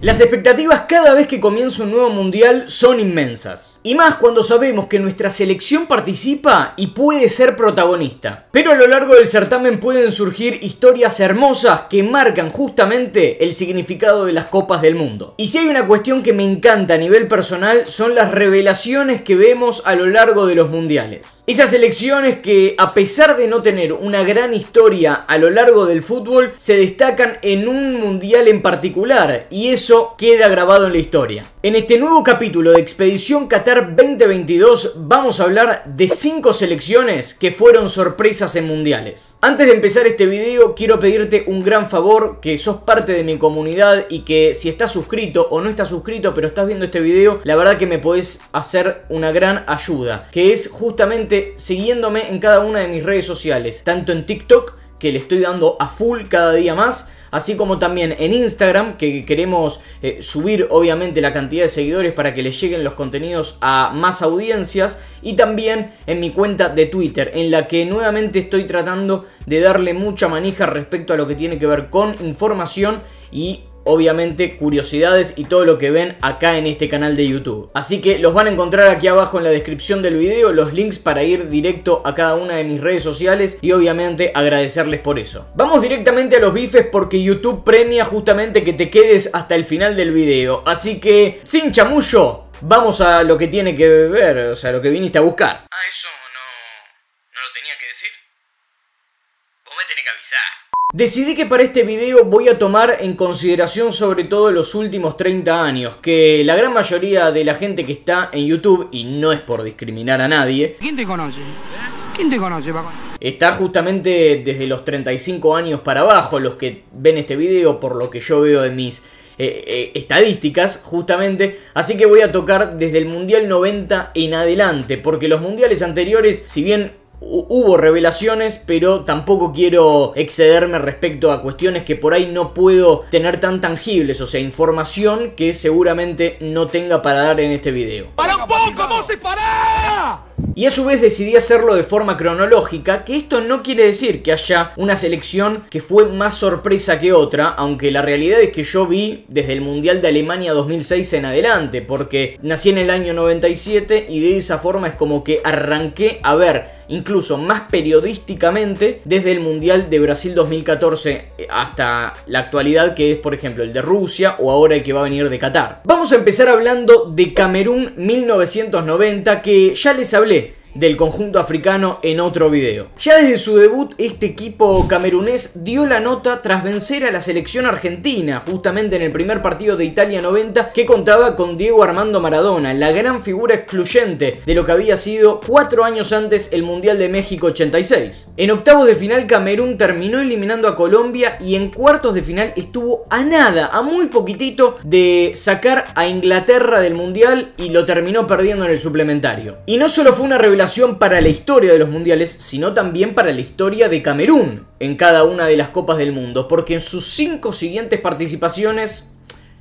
Las expectativas cada vez que comienza un nuevo mundial son inmensas. Y más cuando sabemos que nuestra selección participa y puede ser protagonista. Pero a lo largo del certamen pueden surgir historias hermosas que marcan justamente el significado de las copas del mundo. Y si hay una cuestión que me encanta a nivel personal son las revelaciones que vemos a lo largo de los mundiales. Esas selecciones que a pesar de no tener una gran historia a lo largo del fútbol se destacan en un mundial en particular y eso queda grabado en la historia. En este nuevo capítulo de Expedición Qatar 2022 vamos a hablar de 5 selecciones que fueron sorpresas en mundiales. Antes de empezar este video quiero pedirte un gran favor, que sos parte de mi comunidad y que si estás suscrito o no estás suscrito pero estás viendo este video, la verdad que me podés hacer una gran ayuda, que es justamente siguiéndome en cada una de mis redes sociales, tanto en TikTok, que le estoy dando a full cada día más, así como también en Instagram, que queremos subir obviamente la cantidad de seguidores para que les lleguen los contenidos a más audiencias, y también en mi cuenta de Twitter, en la que nuevamente estoy tratando de darle mucha manija respecto a lo que tiene que ver con información y obviamente curiosidades y todo lo que ven acá en este canal de YouTube. Así que los van a encontrar aquí abajo en la descripción del video, los links para ir directo a cada una de mis redes sociales y obviamente agradecerles por eso. Vamos directamente a los bifes porque YouTube premia justamente que te quedes hasta el final del video. Así que, sin chamullo, vamos a lo que tiene que ver, o sea, lo que viniste a buscar. Eso no lo tenía que decir. Vos me tenés que avisar. Decidí que para este video voy a tomar en consideración sobre todo los últimos 30 años, que la gran mayoría de la gente que está en YouTube, y no es por discriminar a nadie, ¿Quién te conoce? ¿Quién te conoce, Paco? está justamente desde los 35 años para abajo, los que ven este video, por lo que yo veo en mis estadísticas justamente. Así que voy a tocar desde el Mundial 90 en adelante, porque los mundiales anteriores, si bien hubo revelaciones, pero tampoco quiero excederme respecto a cuestiones que por ahí no puedo tener tan tangibles, o sea, información que seguramente no tenga para dar en este video. ¡Para un poco, vos y pará! Y a su vez decidí hacerlo de forma cronológica, que esto no quiere decir que haya una selección que fue más sorpresa que otra, aunque la realidad es que yo vi desde el Mundial de Alemania 2006 en adelante, porque nací en el año 97 y de esa forma es como que arranqué a ver incluso más periodísticamente desde el Mundial de Brasil 2014 hasta la actualidad, que es por ejemplo el de Rusia o ahora el que va a venir de Qatar. Vamos a empezar hablando de Camerún 1990, que ya les hablé del conjunto africano en otro video. Ya desde su debut este equipo camerunés dio la nota tras vencer a la selección argentina, justamente en el primer partido de Italia 90, que contaba con Diego Armando Maradona, la gran figura excluyente de lo que había sido 4 años antes el Mundial de México 86. En octavos de final Camerún terminó eliminando a Colombia y en cuartos de final estuvo a nada, a muy poquitito de sacar a Inglaterra del Mundial y lo terminó perdiendo en el suplementario. Y no solo fue una revelación para la historia de los mundiales, sino también para la historia de Camerún en cada una de las copas del mundo, porque en sus 5 siguientes participaciones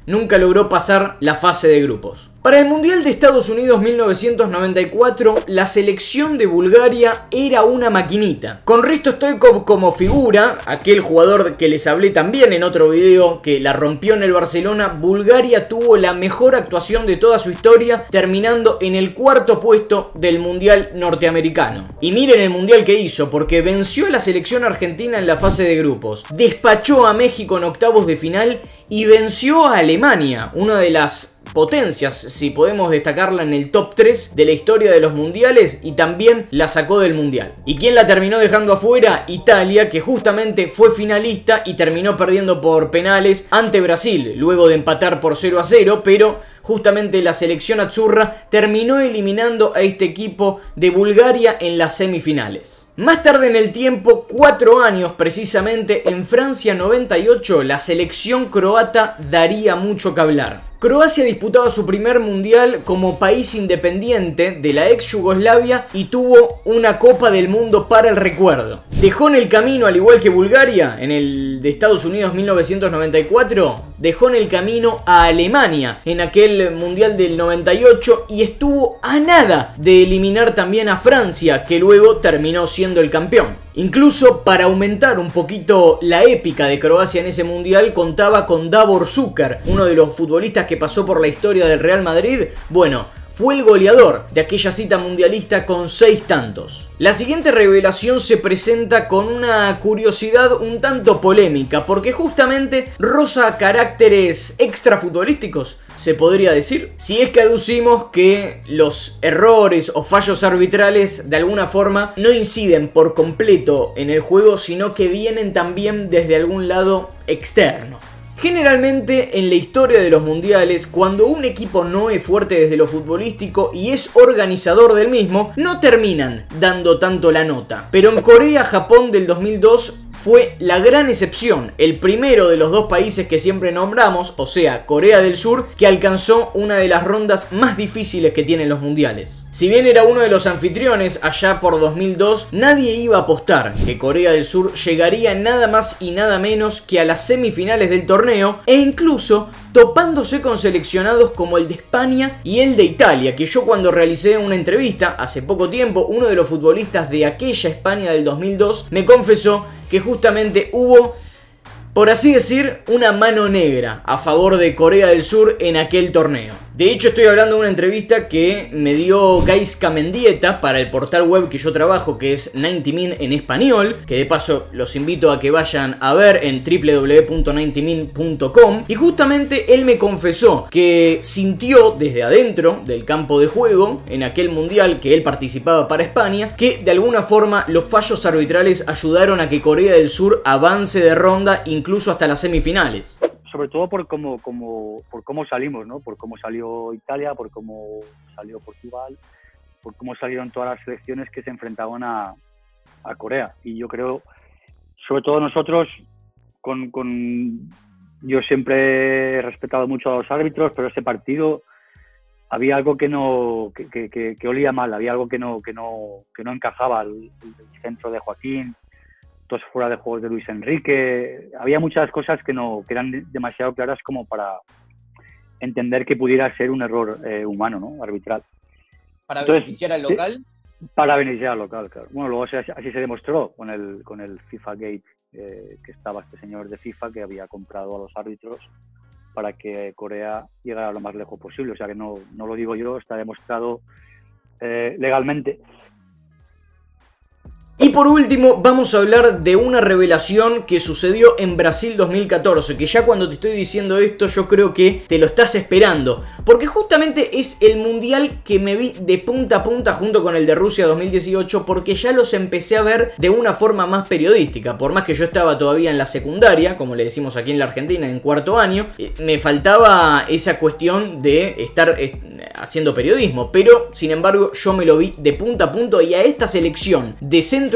nunca logró pasar la fase de grupos. Para el Mundial de Estados Unidos 1994, la selección de Bulgaria era una maquinita. Con Hristo Stoichkov como figura, aquel jugador que les hablé también en otro video que la rompió en el Barcelona, Bulgaria tuvo la mejor actuación de toda su historia, terminando en el 4º puesto del Mundial norteamericano. Y miren el Mundial que hizo, porque venció a la selección argentina en la fase de grupos, despachó a México en octavos de final y venció a Alemania, una de las potencias, si podemos destacarla en el top 3 de la historia de los mundiales, y también la sacó del mundial. ¿Y quién la terminó dejando afuera? Italia, que justamente fue finalista y terminó perdiendo por penales ante Brasil, luego de empatar por 0-0, pero justamente la selección azzurra terminó eliminando a este equipo de Bulgaria en las semifinales. Más tarde en el tiempo, 4 años precisamente, en Francia 98, la selección croata daría mucho que hablar. Croacia disputaba su primer mundial como país independiente de la ex Yugoslavia y tuvo una Copa del Mundo para el recuerdo. Dejó en el camino, al igual que Bulgaria, en el de Estados Unidos 1994, dejó en el camino a Alemania en aquel mundial del 98 y estuvo a nada de eliminar también a Francia, que luego terminó siendo el campeón. Incluso para aumentar un poquito la épica de Croacia en ese mundial, contaba con Davor Šuker, uno de los futbolistas que pasó por la historia del Real Madrid. Bueno, fue el goleador de aquella cita mundialista con 6 tantos. La siguiente revelación se presenta con una curiosidad un tanto polémica, porque justamente roza caracteres extrafutbolísticos, se podría decir, si es que aducimos que los errores o fallos arbitrales de alguna forma no inciden por completo en el juego, sino que vienen también desde algún lado externo. Generalmente en la historia de los mundiales, cuando un equipo no es fuerte desde lo futbolístico y es organizador del mismo, no terminan dando tanto la nota. Pero en Corea-Japón del 2002 fue la gran excepción, el primero de los dos países que siempre nombramos, o sea, Corea del Sur, que alcanzó una de las rondas más difíciles que tienen los mundiales. Si bien era uno de los anfitriones allá por 2002, nadie iba a apostar que Corea del Sur llegaría nada más y nada menos que a las semifinales del torneo, e incluso topándose con seleccionados como el de España y el de Italia, que yo cuando realicé una entrevista hace poco tiempo, uno de los futbolistas de aquella España del 2002 me confesó que justamente hubo, por así decir, una mano negra a favor de Corea del Sur en aquel torneo. De hecho, estoy hablando de una entrevista que me dio Gaizka Mendieta para el portal web que yo trabajo, que es 90min en español, que de paso los invito a que vayan a ver en www.90min.com. Y justamente él me confesó que sintió desde adentro del campo de juego, en aquel mundial que él participaba para España, que de alguna forma los fallos arbitrales ayudaron a que Corea del Sur avance de ronda incluso hasta las semifinales. Sobre todo por cómo salimos, ¿no? Por cómo salió Italia, por cómo salió Portugal, por cómo salieron todas las selecciones que se enfrentaban a Corea. Y yo creo, sobre todo nosotros, yo siempre he respetado mucho a los árbitros, pero ese partido había algo que olía mal, había algo que no encajaba. El centro de Joaquín, dos fuera de juegos de Luis Enrique, había muchas cosas que eran demasiado claras como para entender que pudiera ser un error humano, ¿no? Arbitral. ¿Para beneficiar al local? Para beneficiar al local, claro. Bueno, luego así se demostró con el FIFA Gate, que estaba este señor de FIFA que había comprado a los árbitros para que Corea llegara lo más lejos posible. O sea que no lo digo yo, está demostrado legalmente. Y por último vamos a hablar de una revelación que sucedió en Brasil 2014, que ya cuando te estoy diciendo esto yo creo que te lo estás esperando, porque justamente es el mundial que me vi de punta a punta junto con el de Rusia 2018, porque ya los empecé a ver de una forma más periodística. Por más que yo estaba todavía en la secundaria, como le decimos aquí en la Argentina, en cuarto año, me faltaba esa cuestión de estar haciendo periodismo, pero sin embargo yo me lo vi de punta a punta, y a esta selección de Centroamérica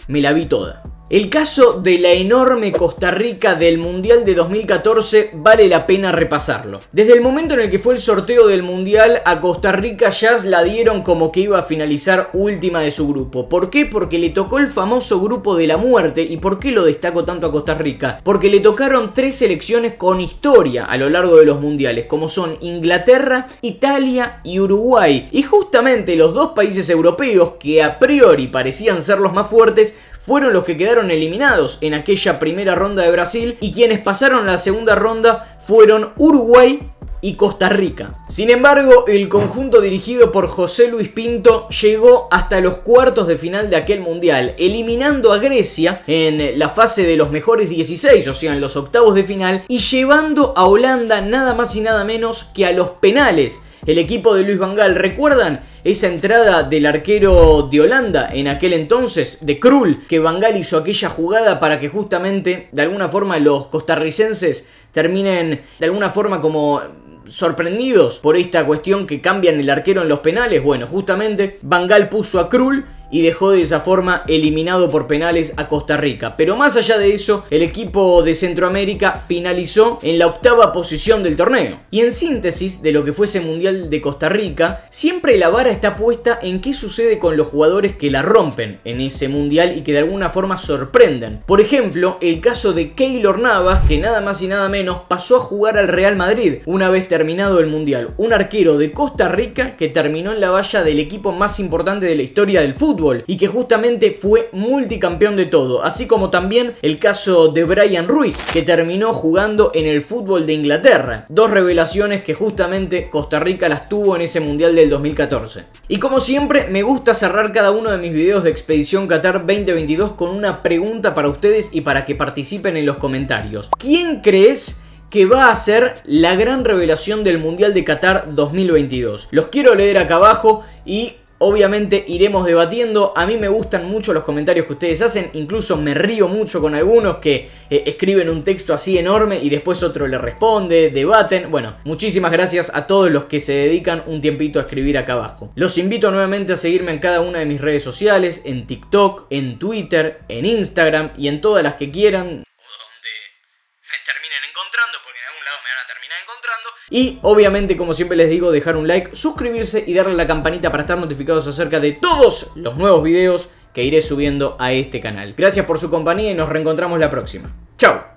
me la vi toda. El caso de la enorme Costa Rica del Mundial de 2014 vale la pena repasarlo. Desde el momento en el que fue el sorteo del Mundial, a Costa Rica ya la dieron como que iba a finalizar última de su grupo. ¿Por qué? Porque le tocó el famoso grupo de la muerte. ¿Y por qué lo destaco tanto a Costa Rica? Porque le tocaron 3 selecciones con historia a lo largo de los mundiales, como son Inglaterra, Italia y Uruguay. Y justamente los dos países europeos que a priori parecían ser los más fuertes fueron los que quedaron eliminados en aquella primera ronda de Brasil, y quienes pasaron a la segunda ronda fueron Uruguay y Costa Rica. Sin embargo, el conjunto dirigido por José Luis Pinto llegó hasta los cuartos de final de aquel mundial, eliminando a Grecia en la fase de los mejores 16, o sea, en los octavos de final, y llevando a Holanda nada más y nada menos que a los penales. El equipo de Luis Van Gaal, ¿recuerdan esa entrada del arquero de Holanda en aquel entonces, de Krul, que Van Gaal hizo aquella jugada para que justamente de alguna forma los costarricenses terminen de alguna forma como sorprendidos por esta cuestión que cambian el arquero en los penales? Bueno, justamente Van Gaal puso a Krul y dejó de esa forma eliminado por penales a Costa Rica. Pero más allá de eso, el equipo de Centroamérica finalizó en la 8ª posición del torneo. Y en síntesis de lo que fue ese Mundial de Costa Rica, siempre la vara está puesta en qué sucede con los jugadores que la rompen en ese Mundial y que de alguna forma sorprenden. Por ejemplo, el caso de Keylor Navas, que nada más y nada menos pasó a jugar al Real Madrid una vez terminado el Mundial. Un arquero de Costa Rica que terminó en la valla del equipo más importante de la historia del fútbol. fútbol y que justamente fue multicampeón de todo, así como también el caso de Brian Ruiz, que terminó jugando en el fútbol de Inglaterra. Dos revelaciones que justamente Costa Rica las tuvo en ese Mundial del 2014. Y como siempre, me gusta cerrar cada uno de mis videos de Expedición Qatar 2022 con una pregunta para ustedes y para que participen en los comentarios. ¿Quién crees que va a ser la gran revelación del Mundial de Qatar 2022? Los quiero leer acá abajo y obviamente iremos debatiendo. A mí me gustan mucho los comentarios que ustedes hacen, incluso me río mucho con algunos que escriben un texto así enorme y después otro le responde, debaten. Bueno, muchísimas gracias a todos los que se dedican un tiempito a escribir acá abajo. Los invito nuevamente a seguirme en cada una de mis redes sociales, en TikTok, en Twitter, en Instagram y en todas las que quieran. Donde me terminen encontrando, porque en algún lado me van a terminar encontrando. Y obviamente, como siempre les digo, dejar un like, suscribirse y darle a la campanita para estar notificados acerca de todos los nuevos videos que iré subiendo a este canal. Gracias por su compañía y nos reencontramos la próxima. ¡Chao!